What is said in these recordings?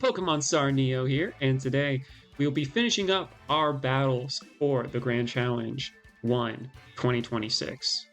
Pokemon Star Neo here, and today we will be finishing up our battles for the Grand Challenge 1 2026.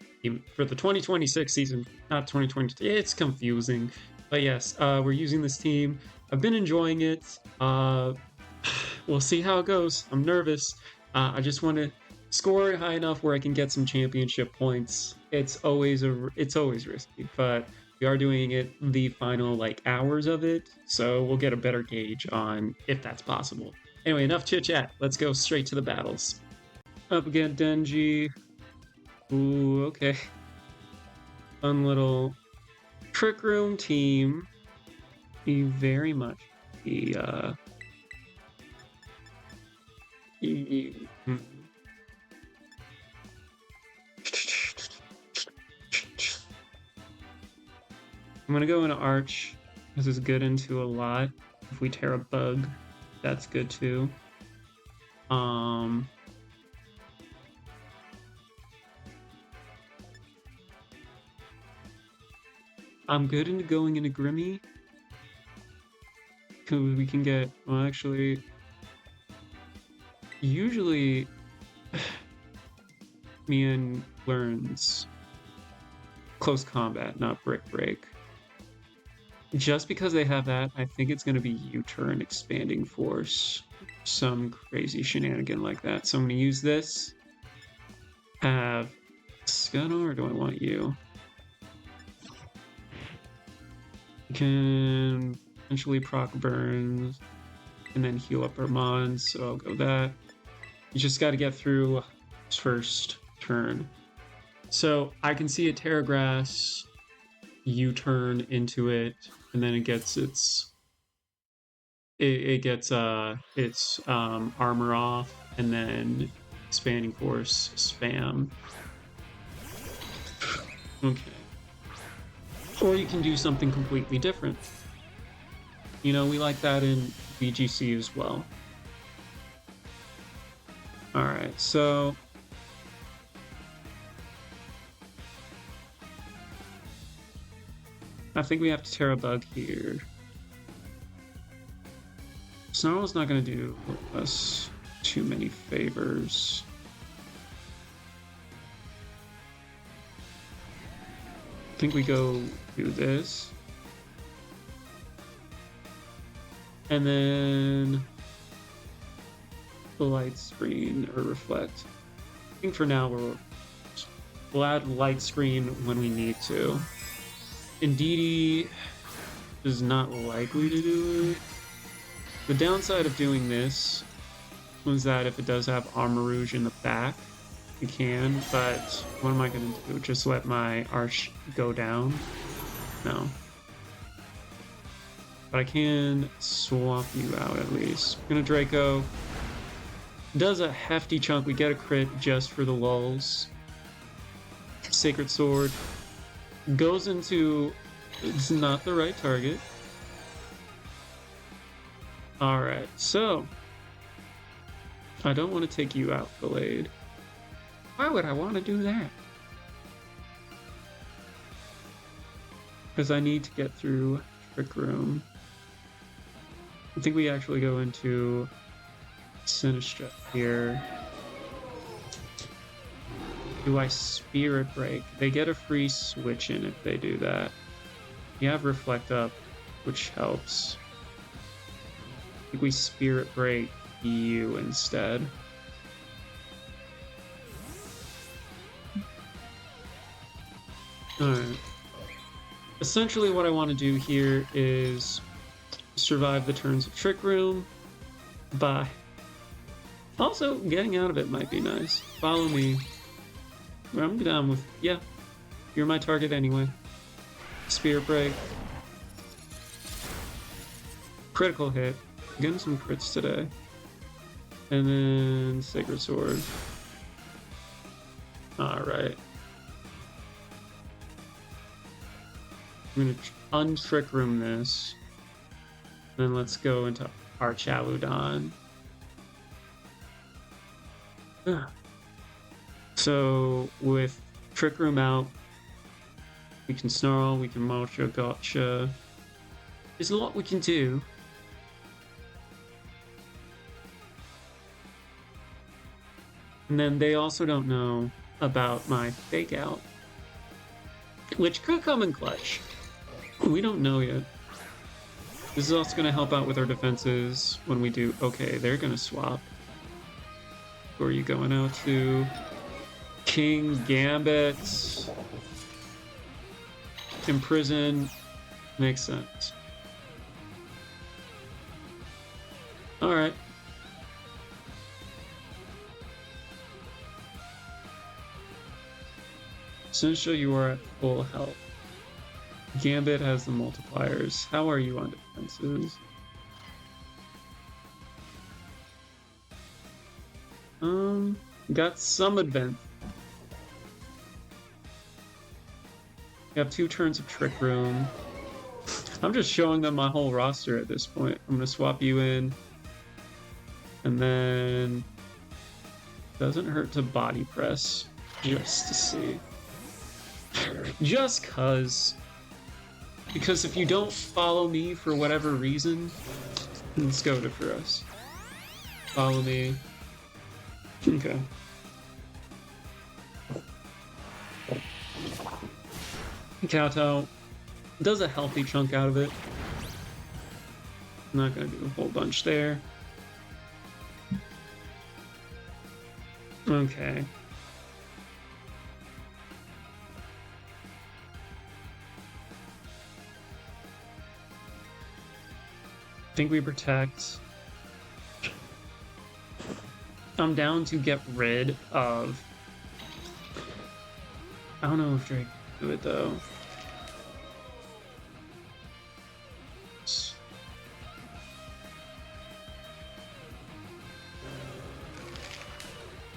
For the 2026 season, not 2020, it's confusing. But yes, we're using this team. I've been enjoying it. We'll see how it goes. I'm nervous. I just want to score it high enough where I can get some championship points. It's always risky, but we are doing it the final hours of it, so we'll get a better gauge on if that's possible. Anyway, enough chit chat. Let's go straight to the battles. Up against Denji. Ooh, okay. Fun little Trick Room team. Be very much the I'm gonna go into Arch. This is good into a lot. If we tear a bug, that's good too. I'm good into going into Grimmy. Because we can get, well, actually, usually Mian learns close combat, not brick break. Just because they have that, I think it's going to be U-turn, expanding force, some crazy shenanigan like that. So I'm going to use this. Have Scuttle, or do I want you? You can potentially proc burns and then heal up our mons, so I'll go that. You just got to get through his first turn. So I can see a Terra Grass U-turn into it, and then it gets its armor off, and then expanding force spam. Okay. Or you can do something completely different. You know, we like that in VGC as well. Alright, so I think we have to tear a bug here. Snarl's not going to do us too many favors. I think we go do this. And then the light screen or reflect. I think for now we'll add light screen when we need to. Indeedee is not likely to do it. The downside of doing this was that if it does have Armor Rouge in the back, you can, but what am I going to do? Just let my Arch go down? No. But I can swap you out at least. I'm gonna Draco. Does a hefty chunk. We get a crit just for the lulz. Sacred Sword. Goes into... It's not the right target. Alright, so... I don't want to take you out, Blade. Why would I want to do that? Because I need to get through Trick Room. I think we actually go into Sinistra here. Do I Spirit Break? They get a free switch in if they do that. You have Reflect Up, which helps. I think we Spirit Break you instead. Alright. Essentially what I want to do here is survive the turns of Trick Room by also getting out of it might be nice. Follow me. I'm down with, yeah, you're my target anyway. Spirit Break. Critical hit. Getting some crits today. And then Sacred Sword. Alright. I'm gonna un-Trick Room this. Then let's go into Archaludon. So with Trick Room out, we can Snarl, we can Mulcha, Gotcha. There's a lot we can do. And then they also don't know about my fake out, which could come in clutch. We don't know yet. This is also going to help out with our defenses when we do. Okay, they're going to swap. Who are you going out to? King Gambit. Imprison. Makes sense. Alright. Since you are at full health. Gambit has the multipliers. How are you on defenses? Got some advance. You have 2 turns of Trick Room. I'm just showing them my whole roster at this point. I'm gonna swap you in. And then doesn't hurt to body press just to see. Just cause. Because if you don't follow me for whatever reason, it's goated for us. Follow me. Okay. Kowtow does a healthy chunk out of it. I'm not gonna do a whole bunch there. Okay. I think we protect. I'm down to get rid of. I don't know if Drake can do it though.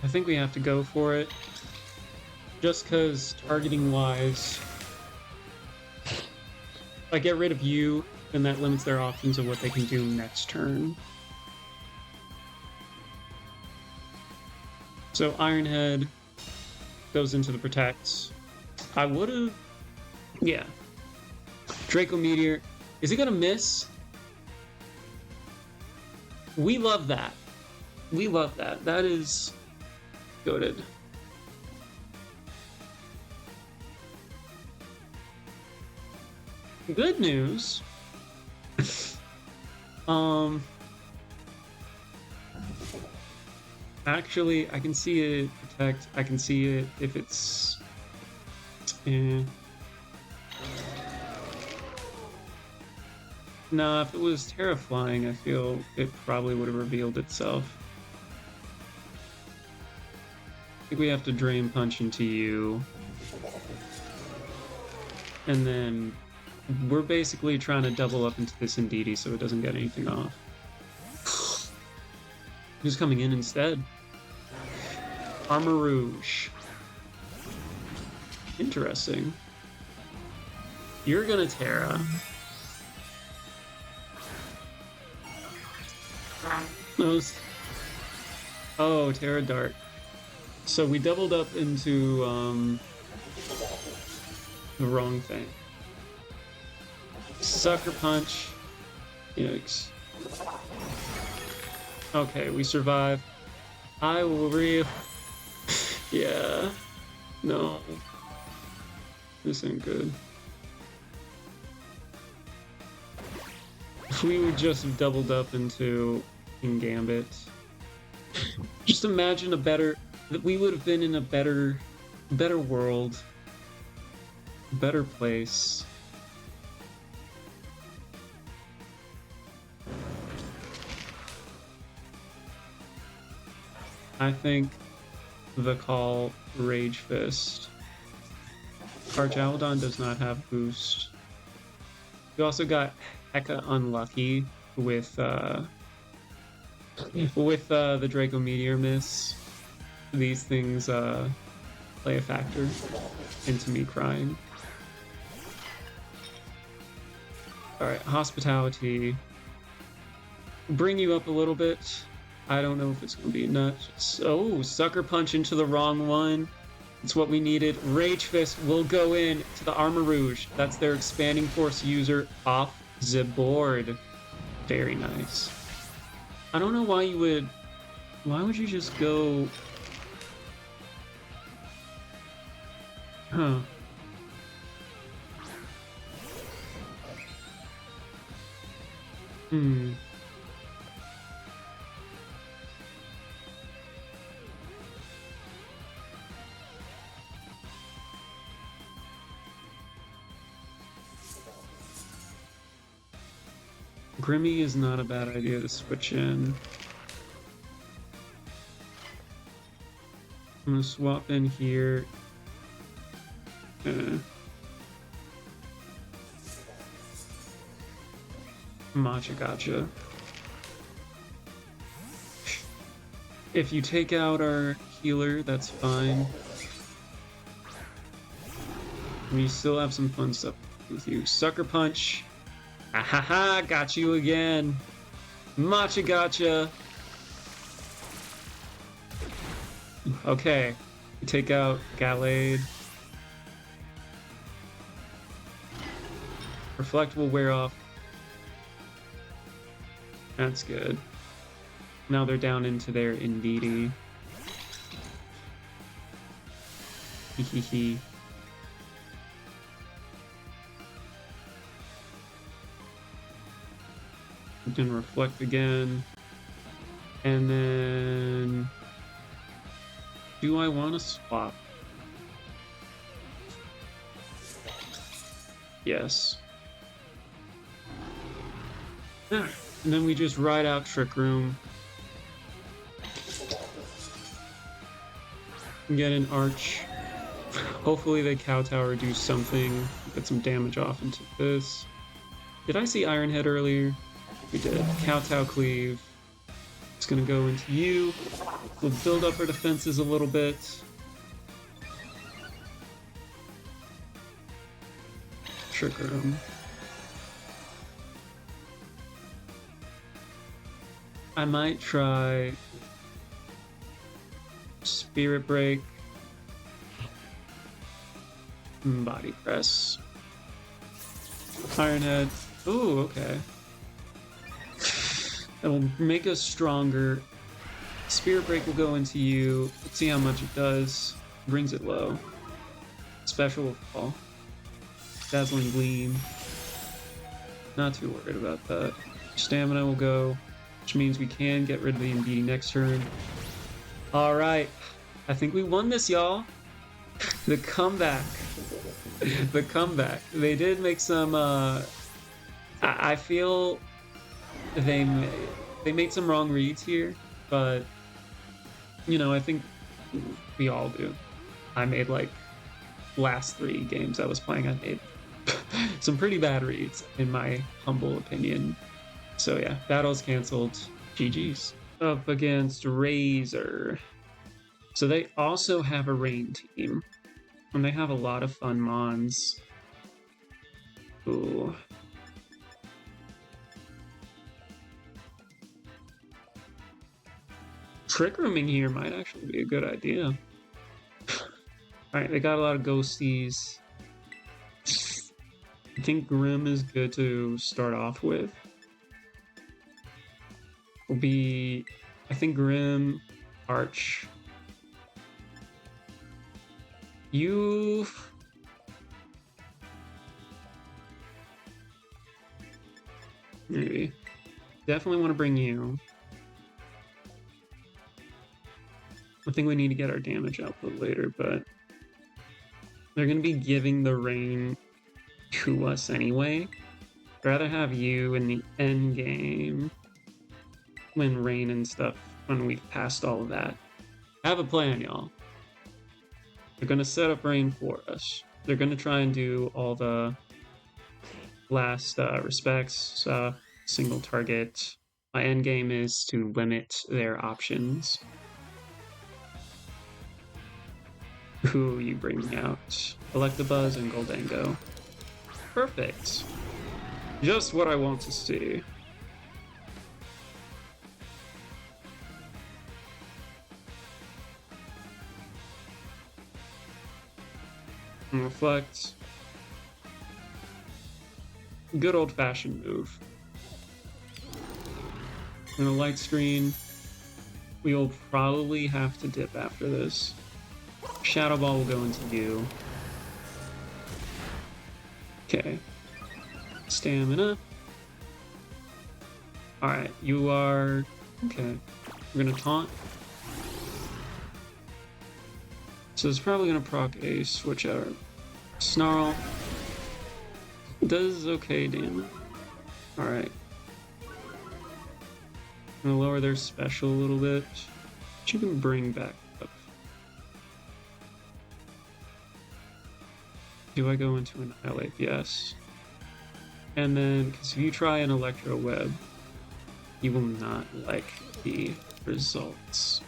I think we have to go for it. Just because targeting wise, if I get rid of you, then that limits their options of what they can do next turn. So Ironhead goes into the protects. I would have, yeah. Draco Meteor, is he gonna miss? We love that. We love that. That is goated. Good news. Actually, I can see it protect. I can see it if it's. Nah, if it was terrifying, I feel it probably would have revealed itself. I think we have to Drain Punch into you. And then we're basically trying to double up into this Indeedee so it doesn't get anything off. Who's coming in instead? Armor Rouge. Interesting. You're gonna Terra. Those. Oh, Terra Dart. So we doubled up into the wrong thing. Sucker Punch. Yikes. Okay, we survive. I will yeah. No. This ain't good. We would just have doubled up into King Gambit. Just imagine that we would have been in a better world. Better place. I think the call Rage Fist. Arjalodon does not have boost. You also got hecka unlucky with the Draco Meteor miss. These things play a factor into me crying. Alright, Hospitality. Bring you up a little bit. I don't know if it's going to be nuts. Oh, Sucker Punch into the wrong one. It's what we needed. Rage Fist will go in to the Armor Rouge. That's their Expanding Force user off the board. Very nice. I don't know why you would... Why would you just go Huh. Hmm. Grimmy is not a bad idea to switch in. I'm gonna swap in here. Matcha gotcha. If you take out our healer, that's fine. We still have some fun stuff with you. Sucker Punch. Ahaha, got you again. Matcha gotcha. Okay. We take out Gallade. Reflect will wear off. That's good. Now they're down into their Indeedee. Hehehe. We can reflect again. And then... do I want to swap? Yes. And then we just ride out Trick Room. Get an Arch. Hopefully they Kowtower do something. Get some damage off into this. Did I see Iron Head earlier? We did. Kowtow Cleave. It's gonna go into you. We'll build up our defenses a little bit. Trick Room. I might try Spirit Break. Body Press. Iron Head. Ooh, okay. It'll make us stronger. Spirit Break will go into you. Let's see how much it does. Brings it low. Special will fall. Dazzling Gleam. Not too worried about that. Stamina will go, which means we can get rid of the Indeedee next turn. Alright. I think we won this, y'all. The comeback. The comeback. They did make some, I feel they made some wrong reads here, but, you know, I think we all do. I made, like, last 3 games I was playing, I made some pretty bad reads, in my humble opinion. So yeah, battle's canceled. GG's. Up against Razor. So they also have a rain team. And they have a lot of fun mons. Ooh. Trick Rooming here might actually be a good idea. Alright, they got a lot of ghosties. I think Grim is good to start off with. Will be, I think, Grim, Arch. You... maybe. Definitely want to bring you. I think we need to get our damage output later, but they're going to be giving the rain to us anyway. I'd rather have you in the end game when rain and stuff, when we've passed all of that. I have a plan, y'all. They're going to set up rain for us. They're going to try and do all the last respects, single target. My end game is to limit their options. Who are you bringing out? Electabuzz and Goldango. Perfect. Just what I want to see. And reflect. Good old-fashioned move. And a light screen. We will probably have to dip after this. Shadow Ball will go into you. Okay. Stamina. Alright, you are... Okay. We're gonna taunt. So it's probably gonna proc a switch out. Snarl. Does okay damage. Alright. I'm gonna lower their special a little bit. Which you can bring back up. Do I go into an Annihilate? Yes. And then, because if you try an Electro Web, you will not like the results.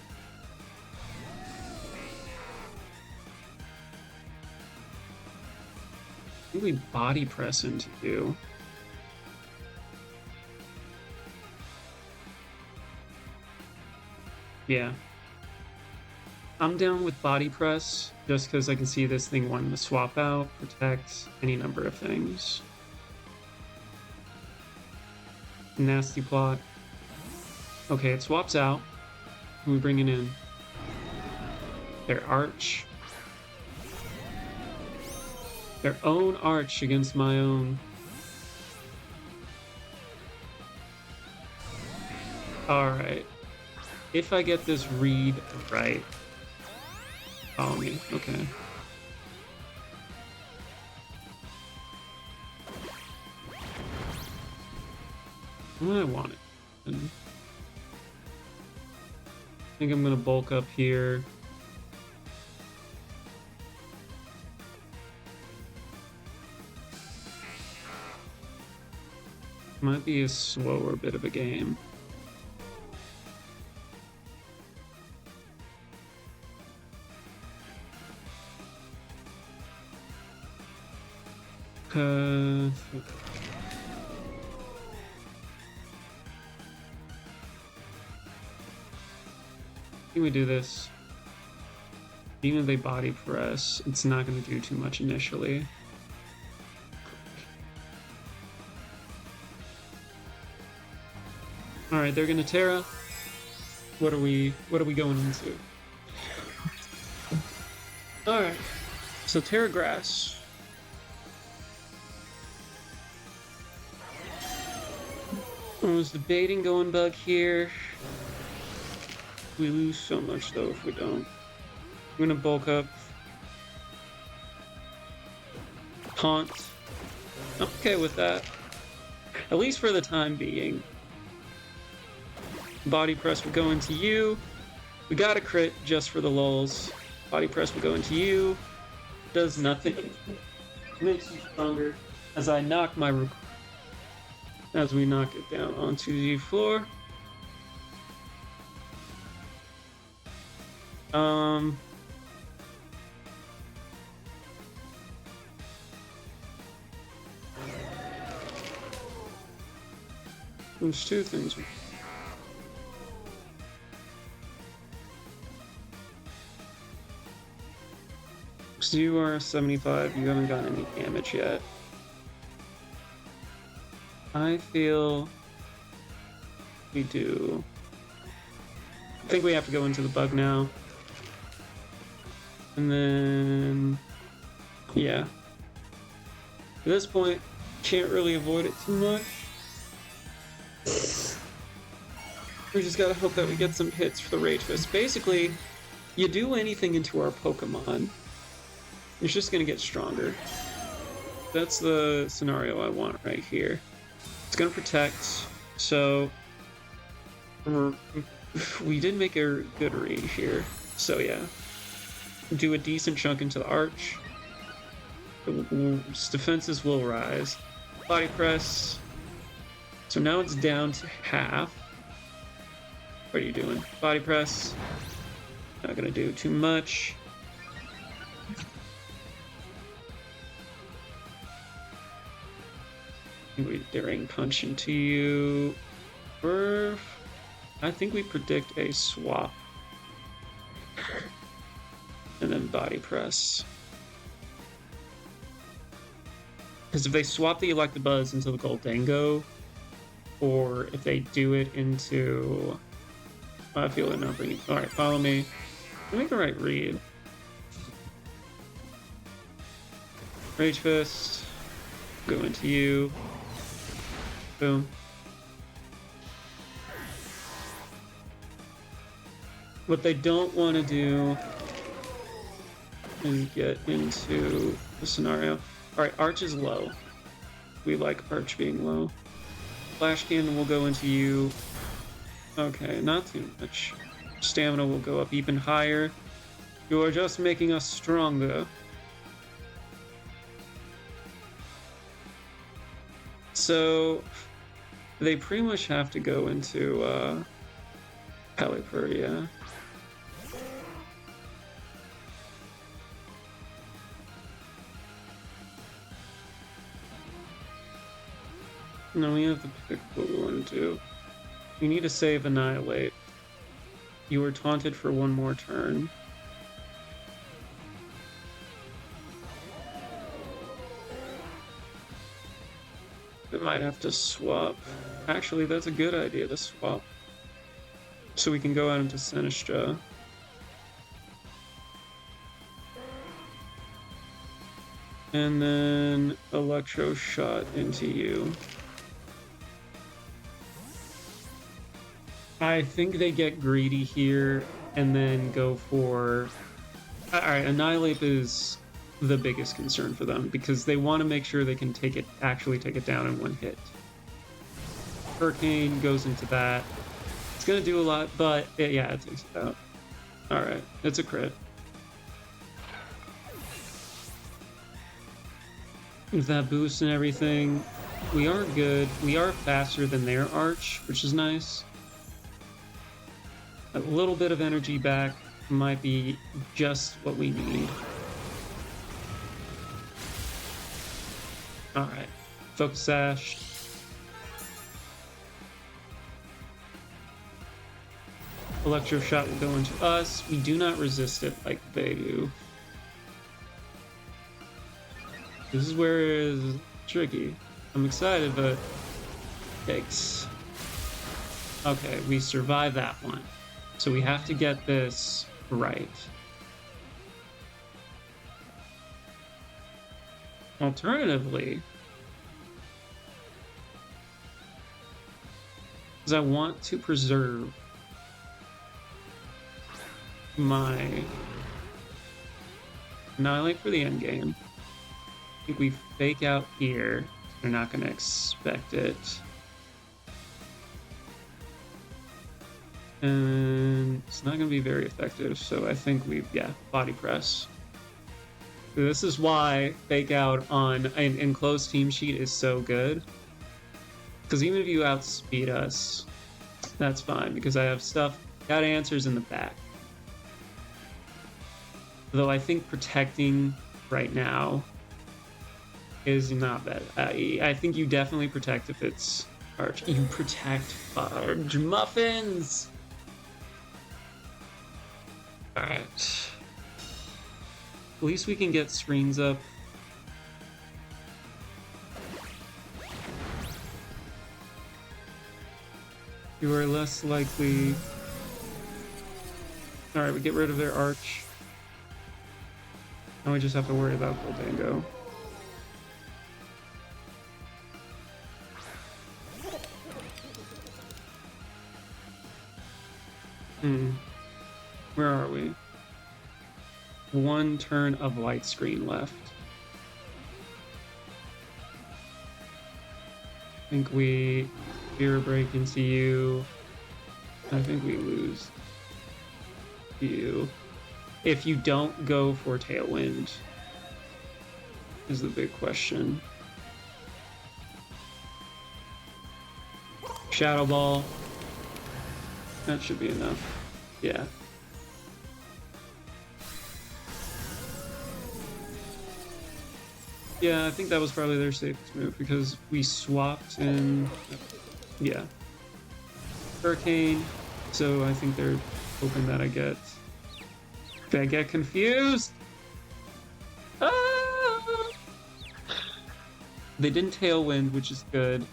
Really body press into you. Yeah. I'm down with body press, just because I can see this thing wanting to swap out, protect, any number of things. Nasty plot. Okay, it swaps out. We bring it in. Their arch. Their own arch against my own. Alright. If I get this read right. Follow me. Okay. I want it. I think I'm gonna bulk up here. Might be a slower bit of a game. I think we do this. Even if they body press, it's not going to do too much initially. All right, they're going to Terra. What are we going into? All right, so Terra Grass. I was debating going bug here. We lose so much though if we don't. I'm gonna bulk up. Taunt. I'm okay with that. At least for the time being. Body press will go into you. We got a crit just for the lulz. Body press will go into you. Does nothing. Makes you stronger. As I knock my as we knock it down onto the floor. There's two things. So you are 75, you haven't gotten any damage yet. I feel we do. I think we have to go into the bug now. And then, yeah. At this point, can't really avoid it too much. We just gotta hope that we get some hits for the Rage Fist. Basically, you do anything into our Pokemon, it's just gonna get stronger. That's the scenario I want right here. It's gonna protect, so we did make a good read here. So yeah, do a decent chunk into the arch. Its defenses will rise. Body press. So now it's down to half. What are you doing? Body press. Not gonna do too much. We daring punch into you. I think we predict a swap. And then body press. Because if they swap the Electabuzz into the Goldango, or if they do it into... I feel they're not bringing... Alright, follow me. Make the right read. Rage Fist. Go into you. Boom. What they don't want to do is get into the scenario. Alright, Arch is low. We like Arch being low. Flash Cannon will go into you. Okay, not too much. Stamina will go up even higher. You are just making us stronger. So they pretty much have to go into Pelipper, yeah. No, we have to pick what we want to do. We need to save Annihilate. You were taunted for one more turn. We might have to swap. Actually, that's a good idea to swap. So we can go out into Sinistra. And then Electro Shot into you. I think they get greedy here and then go for... Alright, Annihilate is the biggest concern for them because they want to make sure they can actually take it down in one hit. Hurricane goes into that. It's gonna do a lot, but yeah, it takes it out. Alright, it's a crit. With that boost and everything, we are good. We are faster than their Arch, which is nice. A little bit of energy back might be just what we need. Alright. Focus Sash. Electro Shot will go into us. We do not resist it like they do. This is where it's tricky. I'm excited, but yikes. Okay, we survived that one. So we have to get this right. Alternatively, because I want to preserve my Annihilate for the end game. I think we fake out here. They're not going to expect it. And it's not going to be very effective, so I think body press. This is why fake out on an enclosed team sheet is so good. Because even if you outspeed us, that's fine, because I have got answers in the back. Though I think protecting right now is not bad. I think you definitely protect if it's Arch. You protect Fudge Muffins! Alright. At least we can get screens up. You are less likely... Alright, we get rid of their Arch. Now we just have to worry about Goldango. Where are we? One turn of light screen left. I think we fear break into you. I think we lose you. If you don't go for Tailwind is the big question. Shadow Ball. That should be enough. Yeah. Yeah, I think that was probably their safest move because we swapped in. Yeah. Hurricane. So I think they're hoping that I get. Did I get confused? Ah! They didn't Tailwind, which is good.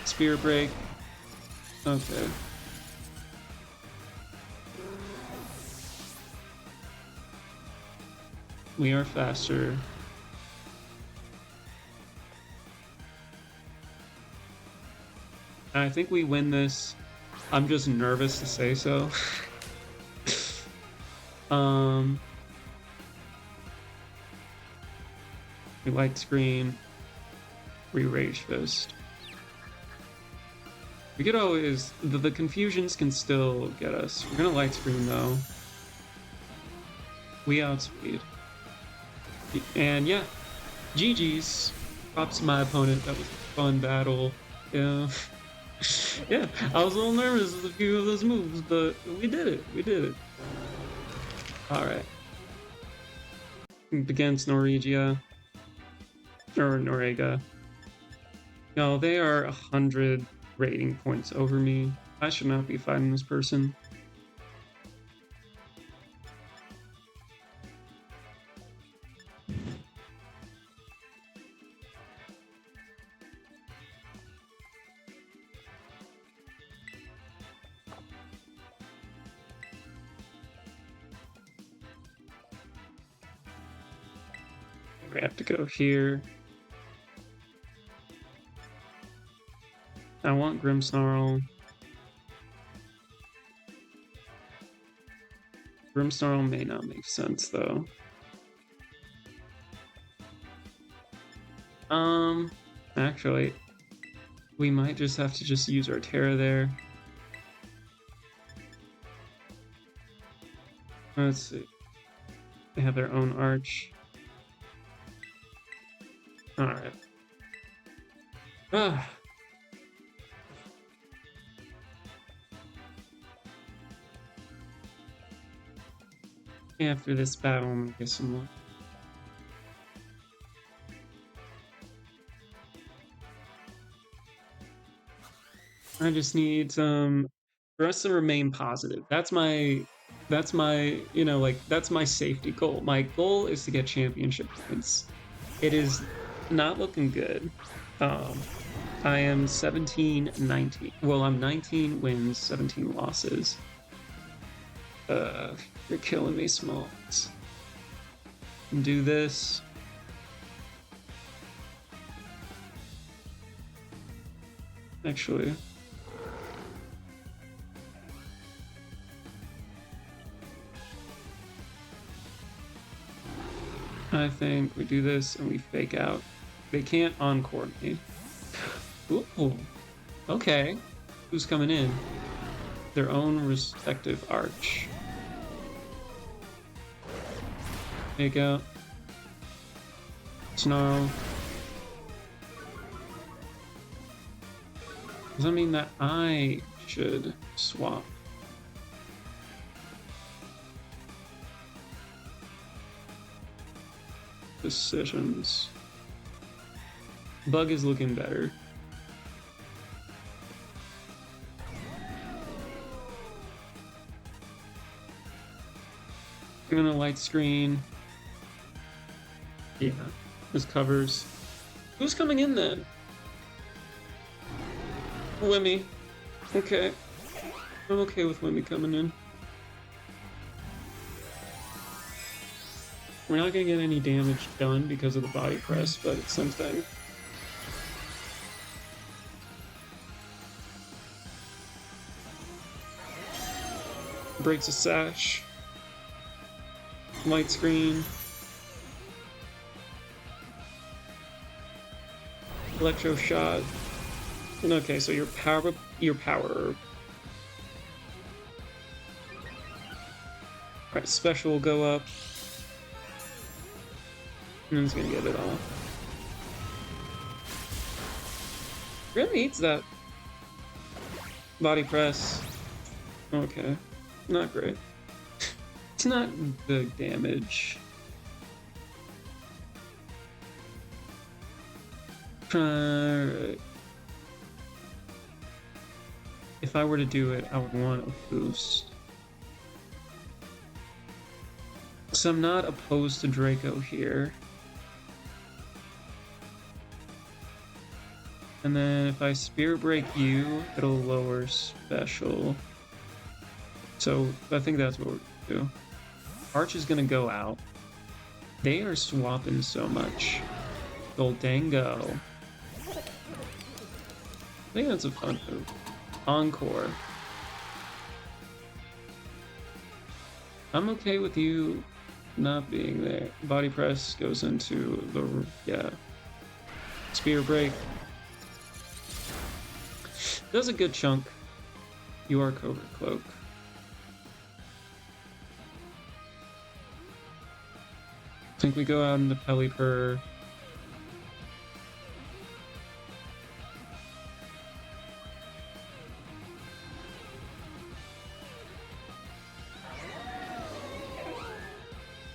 Spirit Break. Okay. We are faster. I think we win this. I'm just nervous to say so. um, we light screen, we rage fist. We could always the confusions can still get us. We're gonna light screen though. We outspeed. And yeah, GG's. Props to my opponent. That was a fun battle. Yeah. Yeah, I was a little nervous with a few of those moves, but we did it. We did it. Alright. Against Norwegia. Or Norega. No, they are 100 rating points over me. I should not be fighting this person. We have to go here. I want Grimmsnarl. Grimmsnarl may not make sense though. Actually, we might just have to just use our Terra there. Let's see. They have their own arch. Alright. Ah. After this battle, I'm gonna get some luck. I just need for us to remain positive. That's my, you know, like, that's my safety goal. My goal is to get championship points. It is not looking good. I am 17-19. Well, I'm 19 wins, 17 losses. You're killing me, Smalls. Do this. Actually. I think we do this and we fake out. They can't encore me. Ooh. Okay. Who's coming in? Their own respective arch. Fake out. Snarl. Does that mean that I should swap? Decisions. Bug is looking better. I'm gonna light screen. Yeah, this covers. Who's coming in then? Wimmy. Okay. I'm okay with Wimmy coming in. We're not gonna get any damage done because of the body press, but it's something. Breaks a sash. Light screen. Electro shot. Okay, so your power. Alright, special will go up. And then it's gonna get it off. Really eats that body press. Okay, not great. It's not big damage. Alright. If I were to do it, I would want a boost. So I'm not opposed to Draco here. And then if I Spirit Break you, it'll lower special. So I think that's what we're gonna do. Arch is gonna go out. They are swapping so much. Goldango. I think that's a fun move. Encore. I'm okay with you not being there. Body press goes into the, yeah. Spear break. Does a good chunk. You are Covert Cloak. I think we go out into Pelipper.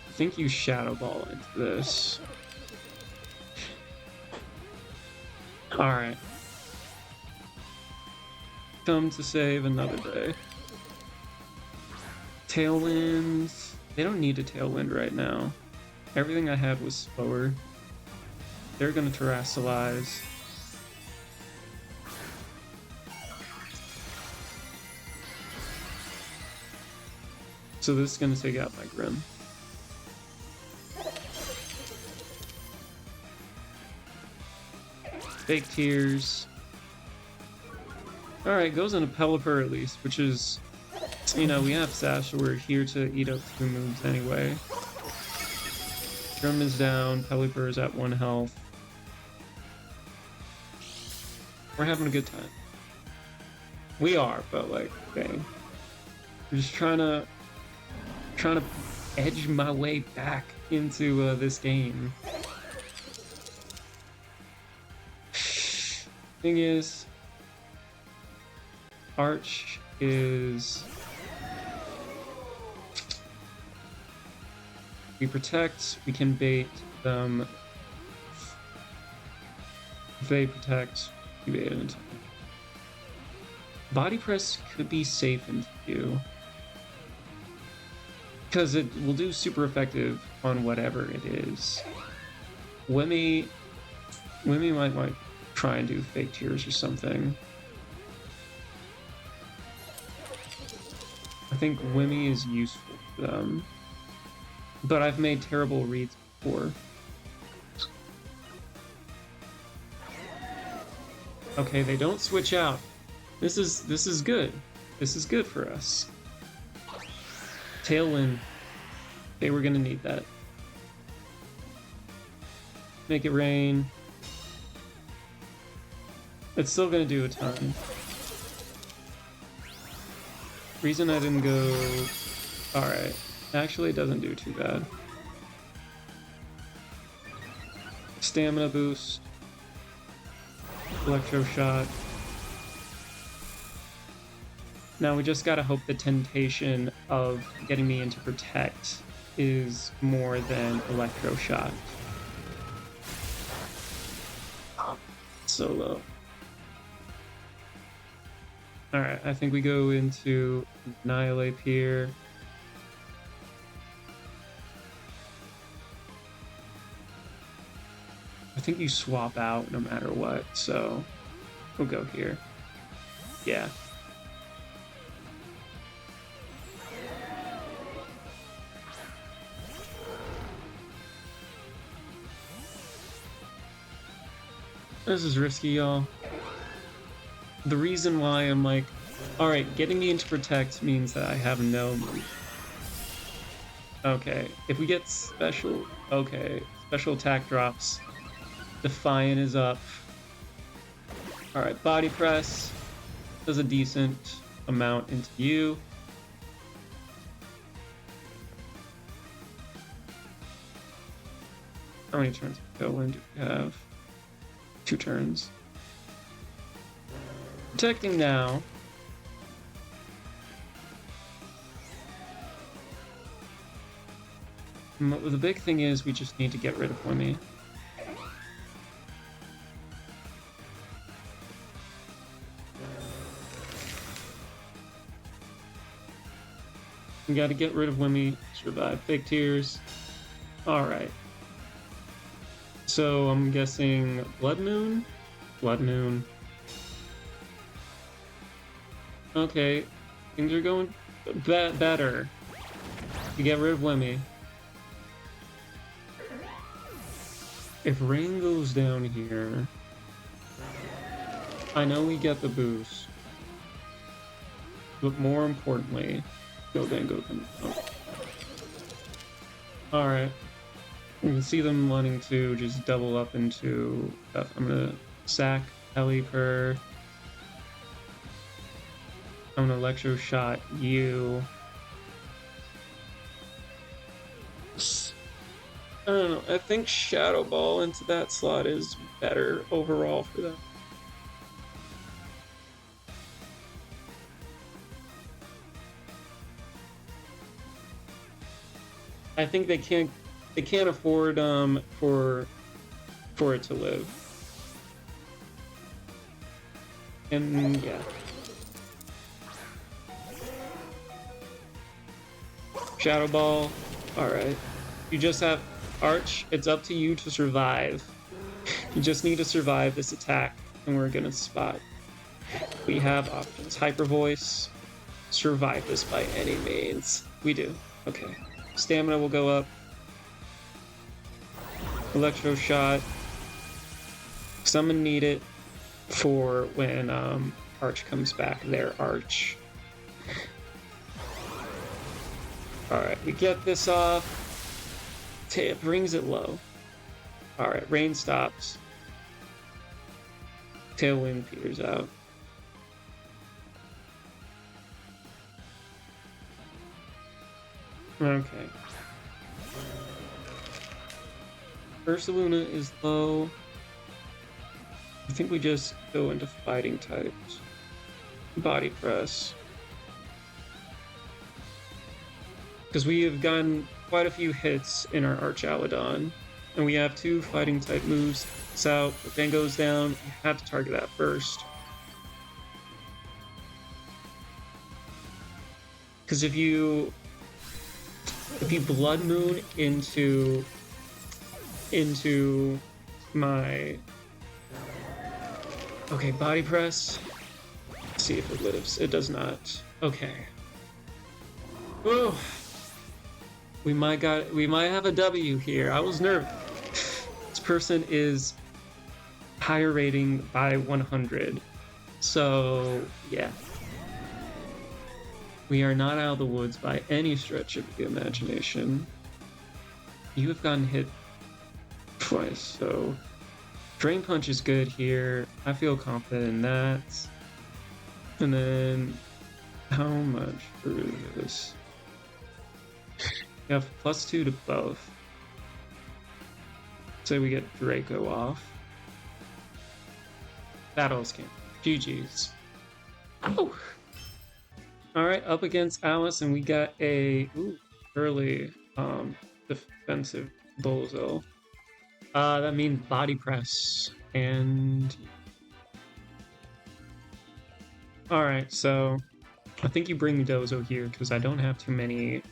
I think you Shadow Ball into this. Alright. Come to save another day. Tailwind. They don't need a Tailwind right now. Everything I had was slower. They're gonna Terrasilize. So this is gonna take out my Grim. Fake Tears. Alright, goes into Pelipper at least, which is, you know, we have Sash, so we're here to eat up 2 moves anyway. Drum is down, Pelipper is at 1 health. We're having a good time. We are, but like, okay. We're just trying to edge my way back into this game. Thing is, Arch is... We protect, we can bait them. If they protect, we bait it. Body press could be safe into you. Because it will do super effective on whatever it is. Wimmy might like try and do Fake Tears or something. I think Wimmy is useful for them. But I've made terrible reads before. Okay, they don't switch out. This is good. This is good for us. Tailwind. Okay, we're gonna need that. Make it rain. It's still gonna do a ton. Reason I didn't go... Alright. Actually, it doesn't do too bad. Stamina boost. Electro shot. Now we just gotta hope the temptation of getting me into Protect is more than Electro shot. So low. Alright, I think we go into Annihilate here. I think you swap out no matter what, so we'll go here. Yeah. This is risky, y'all. The reason why I'm like, alright, getting me into Protect means that I have no move. Okay, if we get special... Okay, special attack drops. Defiant is up. Alright, Body Press does a decent amount into you. How many turns do we have? 2 turns. Protecting now. The big thing is we just need to get rid of Wimmy. We gotta get rid of Wimmy, survive Fake Tears. Alright. So I'm guessing Blood Moon? Blood Moon. Okay, things are going better. You get rid of Wimmy. If rain goes down here... I know we get the boost, but more importantly, go Dango them. Alright. You can see them wanting to just double up into stuff. I'm gonna sack Pelipper. I'm gonna Electro Shot you. I don't know. I think Shadow Ball into that slot is better overall for them. I think they can't afford for it to live. And yeah. Shadow Ball. Alright. You just have Arch. It's up to you to survive. You just need to survive this attack, and we're gonna spot. We have options. Hyper Voice. Survive this by any means. We do. Okay. Stamina will go up. Electro Shot. Someone need it for when Arch comes back. Their Arch. Alright, we get this off. It brings it low. Alright, rain stops. Tailwind peters out. Okay. Ursaluna is low. I think we just go into fighting types. Body press. Because we have gotten quite a few hits in our Archaladon. And we have 2 fighting type moves. So if Dan goes down, you have to target that first. Because if you Blood Moon into my body press. Let's see if it lives. It does not. Okay. Oh, we might have a W here. I was nervous. This person is higher rating by 100. So yeah. We are not out of the woods by any stretch of the imagination. You have gotten hit twice, so Drain Punch is good here. I feel confident in that. And then how much for this? You have +2 to both. Say we get Draco off. Battles camp. GG's. Oh! Alright, up against Alice, and we got a early defensive Bozo. That means body press. And alright, so I think you bring Dozo here because I don't have too many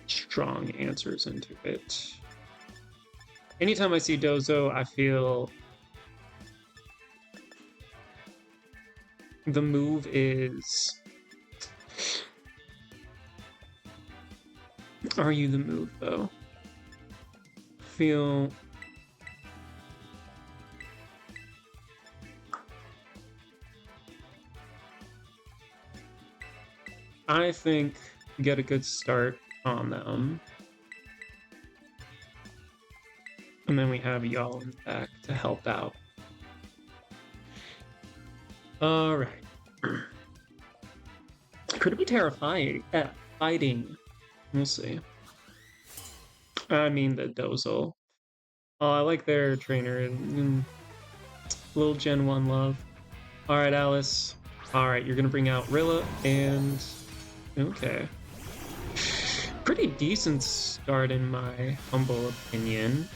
strong answers into it. Anytime I see Dozo, I feel the move is... Are you the move, though? Feel... I think we get a good start on them. And then we have y'all in back to help out. Alright. Could it be terrifying at fighting? We'll see. I mean the Dozel. Oh, I like their trainer. Little Gen 1 love. Alright, Alice. Alright, you're gonna bring out Rilla and... Okay. Pretty decent start in my humble opinion.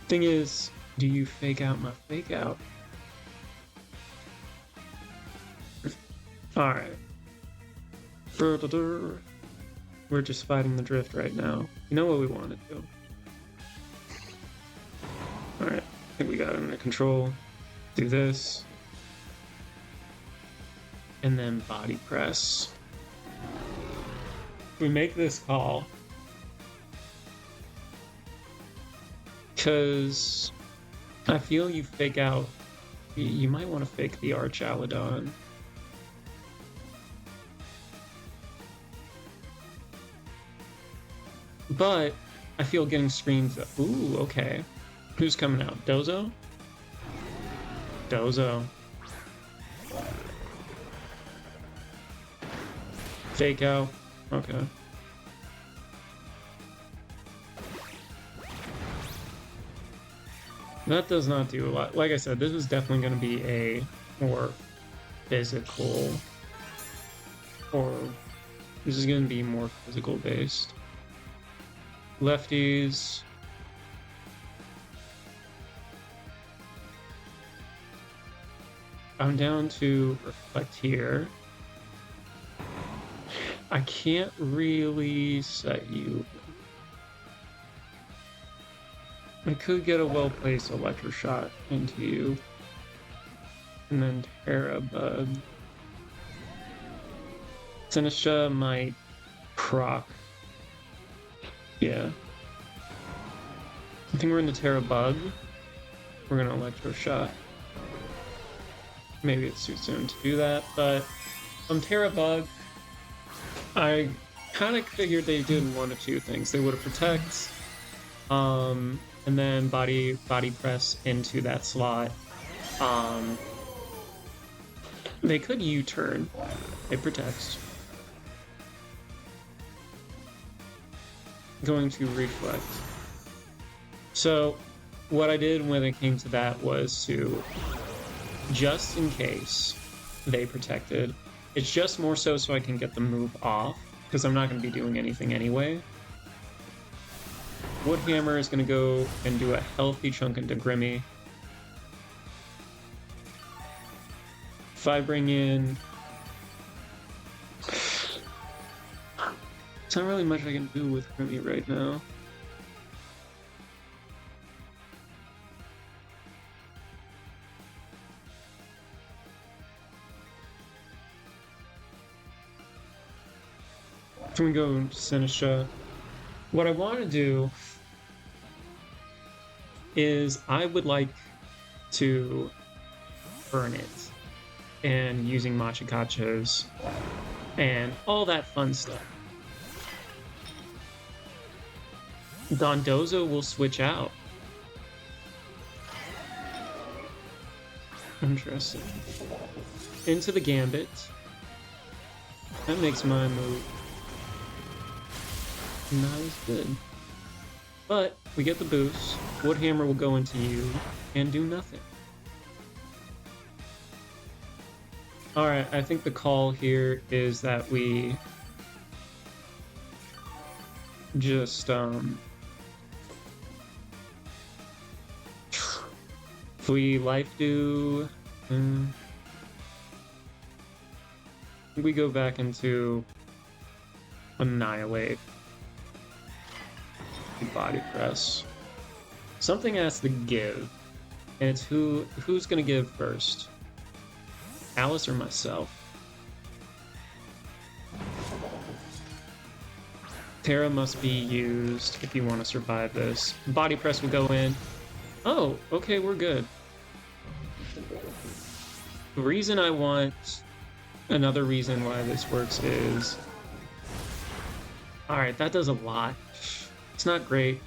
Thing is, do you fake out my fake out? Alright. We're just fighting the drift right now. You know what we want to do. Alright, I think we got it under control. Do this. And then body press. We make this call. Because I feel you fake out. You might want to fake the Arch Aladon. But I feel getting screens. Ooh, okay. Who's coming out? Dozo? Dozo. Fake out. Okay. That does not do a lot. Like I said, this is definitely going to be a more physical, or this is going to be more physical based. Lefties. I'm down to reflect here. I can't really set you. I could get a well-placed electroshot into you. And then Terra Bug. Sinistra might proc. Yeah. I think we're in the Terra Bug. We're gonna electroshot. Maybe it's too soon to do that, but Terra Bug, I kind of figured they did one of two things. They would have protect, and then body press into that slot. They could U-turn. It protects. Going to reflect. So what I did when it came to that was to, just in case they protected, it's just more so I can get the move off, because I'm not going to be doing anything anyway. Woodhammer is going to go and do a healthy chunk into Grimmy. If I bring in... There's not really much I can do with Grimmy right now. I'm gonna go Sinistra. What I want to do is I would like to burn it, and using Machikachas and all that fun stuff. Dondozo will switch out. Interesting. Into the Gambit. That makes my move not as good. But we get the boost. Woodhammer will go into you and do nothing. Alright, I think the call here is that we just if we life do, we go back into Annihilate. Body press. Something has to give, and it's who's gonna give first? Alice or myself? Terra must be used if you want to survive this. Body press will go in. Oh, okay, we're good. The reason I want, another reason why this works is, alright, that does a lot. It's not great,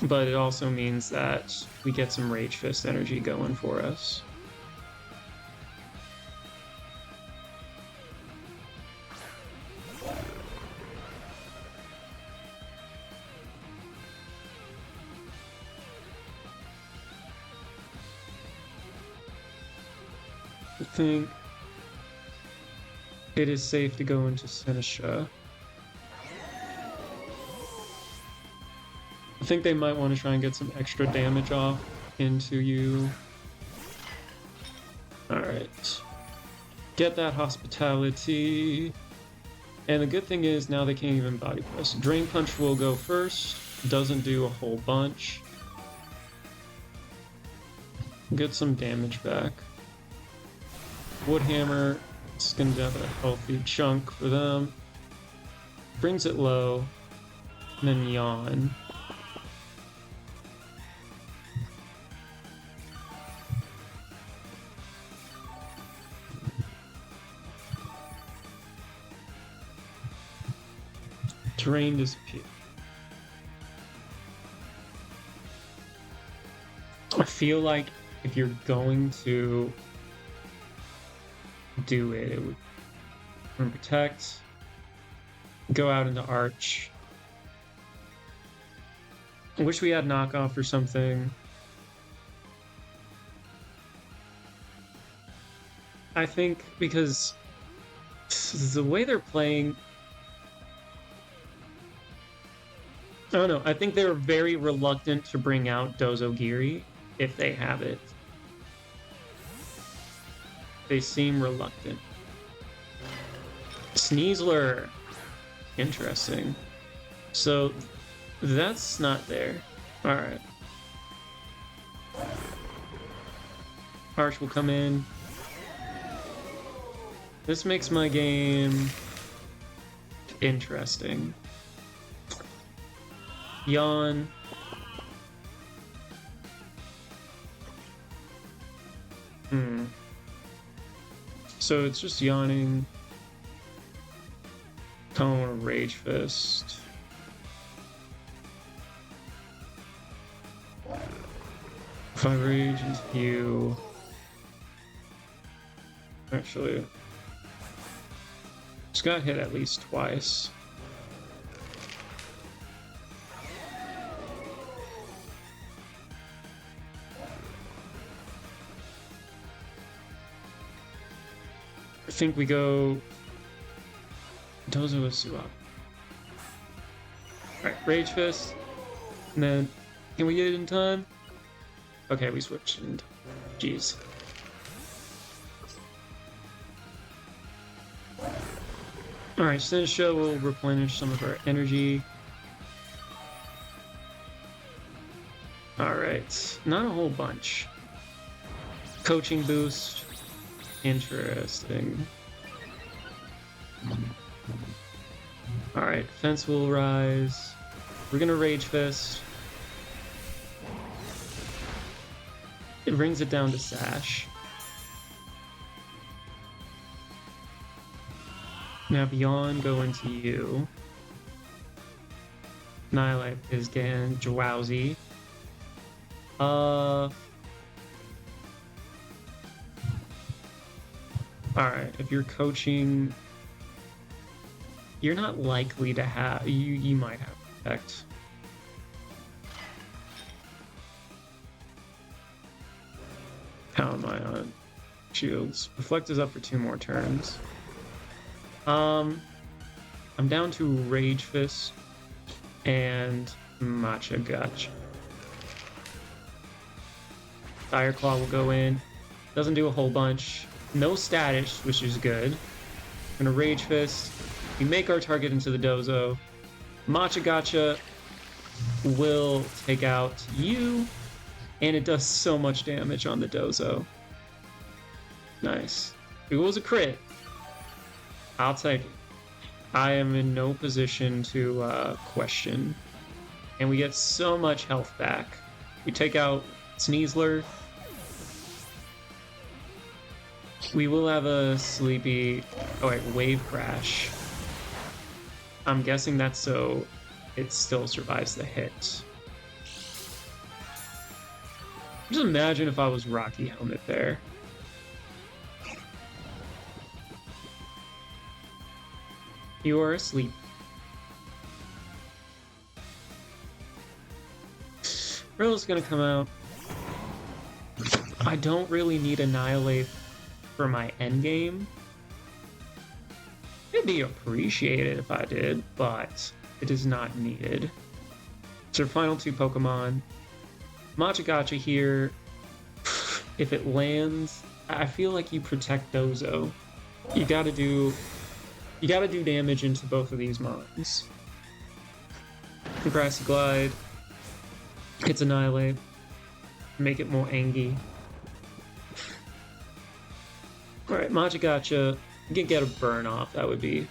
but it also means that we get some Rage Fist energy going for us. I think it is safe to go into Sinistra. I think they might want to try and get some extra damage off into you. Alright. Get that hospitality. And the good thing is now they can't even body press. Drain Punch will go first. Doesn't do a whole bunch. Get some damage back. Woodhammer is going to have a healthy chunk for them. Brings it low. And then Yawn. Drain disappear. I feel like if you're going to do it, it would protect, go out into Arch. I wish we had knockoff or something. I think because the way they're playing, I don't know. I think they're very reluctant to bring out Dozogiri if they have it. They seem reluctant. Sneasler. Interesting. So that's not there. Alright. Arch will come in. This makes my game interesting. Yawn. So it's just yawning. Don't want to Rage Fist. If I rage into you, actually, just got hit at least twice. I think we go Dozo with Suop. Alright, Rage Fist. And then, can we get it in time? Okay, we switched in time. Jeez. Alright, Sinisha will replenish some of our energy. Alright, not a whole bunch. Coaching boost. Interesting. Alright, Fence will rise. We're gonna Rage Fist. It brings it down to Sash. Now Beyond go into you. Annihilate is getting drowsy. Alright, if you're coaching, you're not likely to have, you might have effect. How am I on shields? Reflect is up for 2 more turns. I'm down to Rage Fist and Matcha Gotcha. Fire Claw will go in. Doesn't do a whole bunch. No status, which is good. I'm gonna Rage Fist. We make our target into the Dozo. Matcha Gotcha will take out you, and it does so much damage on the Dozo. Nice. It was a crit. I'll take it. I am in no position to question. And we get so much health back. We take out Sneasler. We will have a sleepy... Oh wait, Wave Crash. I'm guessing that's so it still survives the hit. Just imagine if I was Rocky Helmet there. You are asleep. Rill's gonna come out. I don't really need Annihilate for my endgame. It'd be appreciated if I did, but it is not needed. So our final 2 Pokemon. Matcha Gotcha here. If it lands, I feel like you protect Dozo. You gotta do damage into both of these mons. Grassy Glide. Hits Annihilate. Make it more angy. Alright, Matcha Gotcha. You can get a burn off. That would be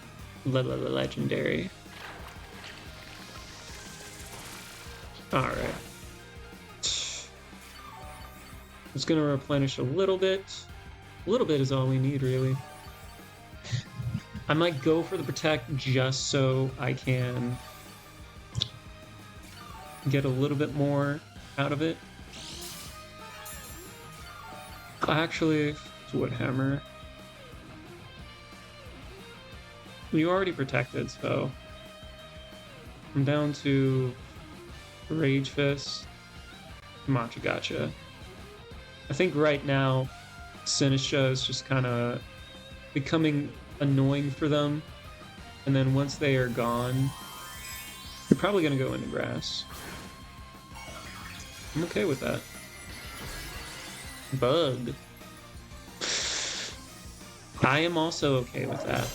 legendary. Alright. Just gonna replenish a little bit. A little bit is all we need, really. I might go for the protect just so I can get a little bit more out of it. Actually, it's Woodhammer. You already protected, so I'm down to Rage Fist, Machagacha. I think right now, Sinistra is just kind of becoming annoying for them, and then once they are gone, you're probably going to go into grass. I'm okay with that. Bug. I am also okay with that.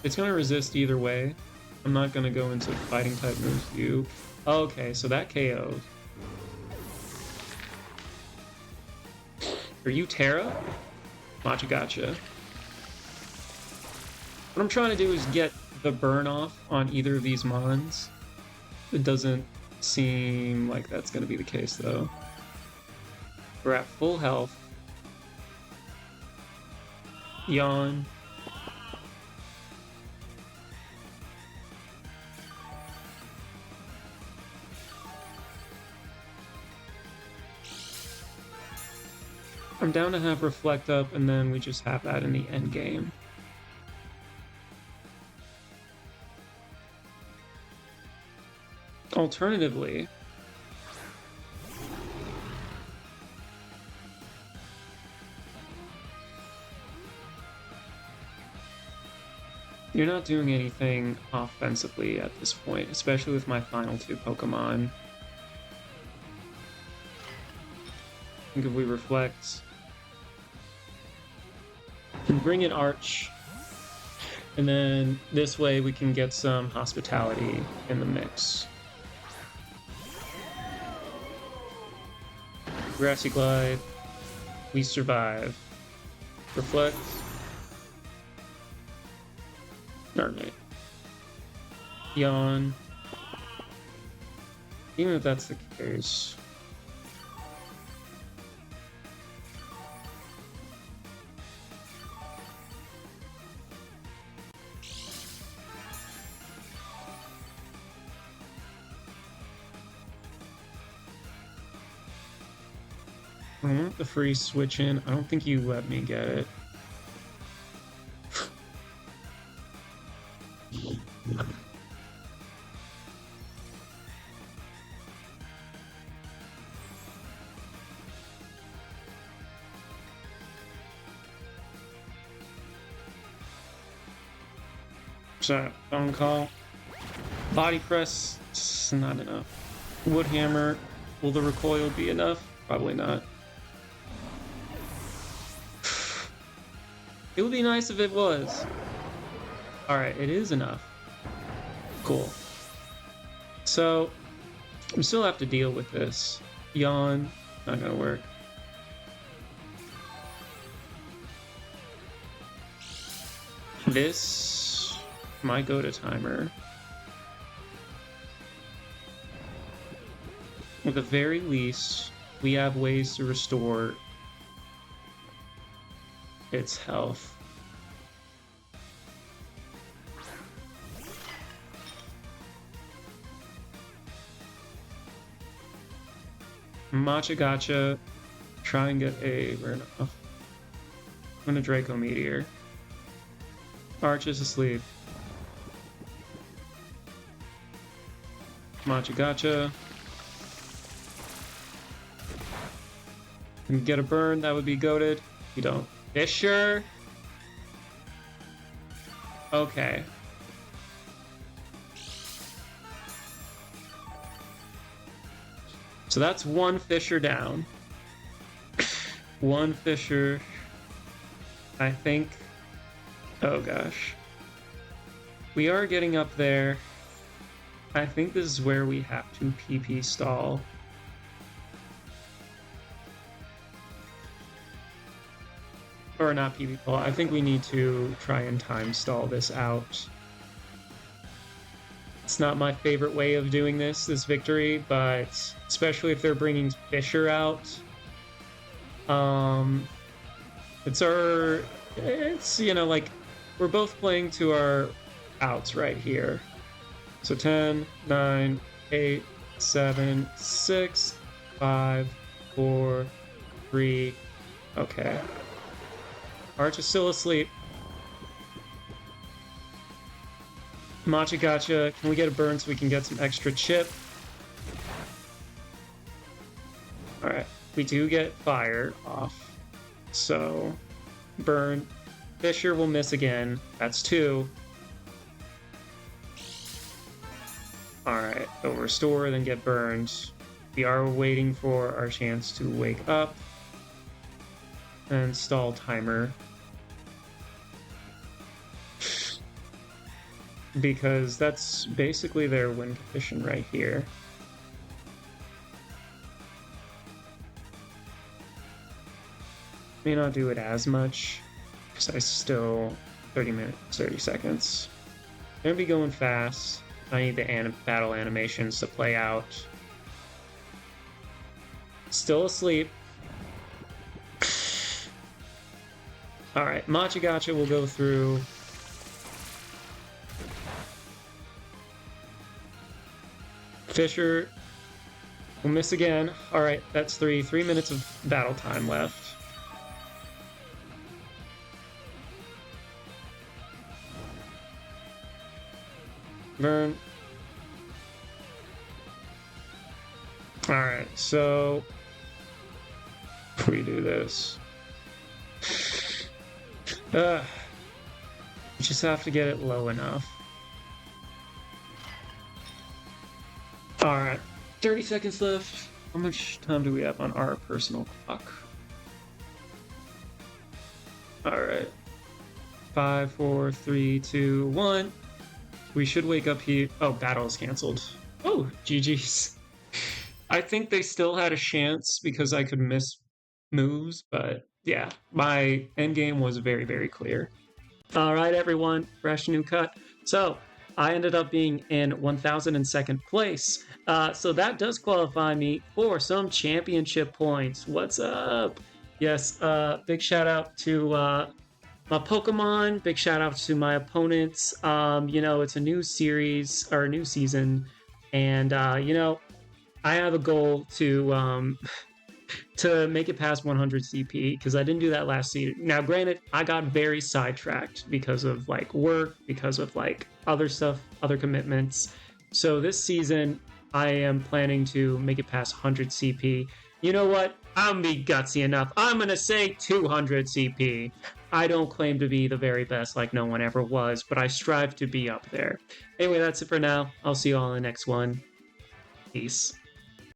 It's going to resist either way. I'm not going to go into fighting type moves with you. Okay, so that KO'd. Are you Terra? Machagacha. What I'm trying to do is get the burn off on either of these mons. It doesn't seem like that's going to be the case, though. We're at full health. Yawn. I'm down to have Reflect up, and then we just have that in the end game. Alternatively, you're not doing anything offensively at this point, especially with my final two Pokemon. I think if we Reflect and bring in Arch, and then this way we can get some hospitality in the mix. Grassy Glide, we survive. Reflect. Alright. Yawn. Even if that's the case. I want the free switch in. I don't think you let me get it. So, phone call. Body press, it's not enough. Woodhammer, will the recoil be enough? Probably not. It would be nice if it was. Alright, it is enough. Cool. So, we still have to deal with this. Yawn, not gonna work. This might go to timer. At the very least, we have ways to restore its health. Machagacha, try and get a rare enough. I'm gonna Draco Meteor. Arch is asleep. Machagacha. And get a burn, that would be goated. You don't. Fisher. Okay. So that's one Fisher down. One Fisher. I think. Oh gosh. We are getting up there. I think this is where we have to PP stall. Or not PP stall. I think we need to try and time stall this out. It's not my favorite way of doing this victory, but especially if they're bringing Fisher out. It's you know, like, we're both playing to our outs right here. So 10, 9, 8, 7, 6, 5, 4, 3. Okay. Arch is still asleep. Machagacha, can we get a burn so we can get some extra chip? Alright, we do get fire off. So, burn. Fisher will miss again. That's 2. Alright, they'll restore, then get burned. We are waiting for our chance to wake up. And stall timer. Because that's basically their win condition right here. May not do it as much, because I still 30 seconds. Gonna be going fast. I need the battle animations to play out. Still asleep. Alright, Machagacha will go through. Fisher will miss again. Alright, that's 3 minutes of battle time left. Vern. Alright, so we do this. You just have to get it low enough. Alright, 30 seconds left. How much time do we have on our personal clock? Alright. 5, 4, 3, 2, 1. We should wake up here. Oh, battle is canceled. Oh, GG's. I think they still had a chance because I could miss moves, but yeah, my endgame was very, very clear. All right, everyone, fresh new cut. So I ended up being in 1002nd place. So that does qualify me for some championship points. What's up? Yes, big shout out to my Pokemon. Big shout out to my opponents. You know, it's a new series or a new season, and you know, I have a goal to to make it past 100 CP because I didn't do that last season. Now, granted, I got very sidetracked because of like work, because of like other stuff, other commitments. So this season, I am planning to make it past 100 CP. You know what? I'm gonna be gutsy enough. I'm gonna say 200 CP. I don't claim to be the very best like no one ever was, but I strive to be up there. Anyway, that's it for now. I'll see you all in the next one. Peace.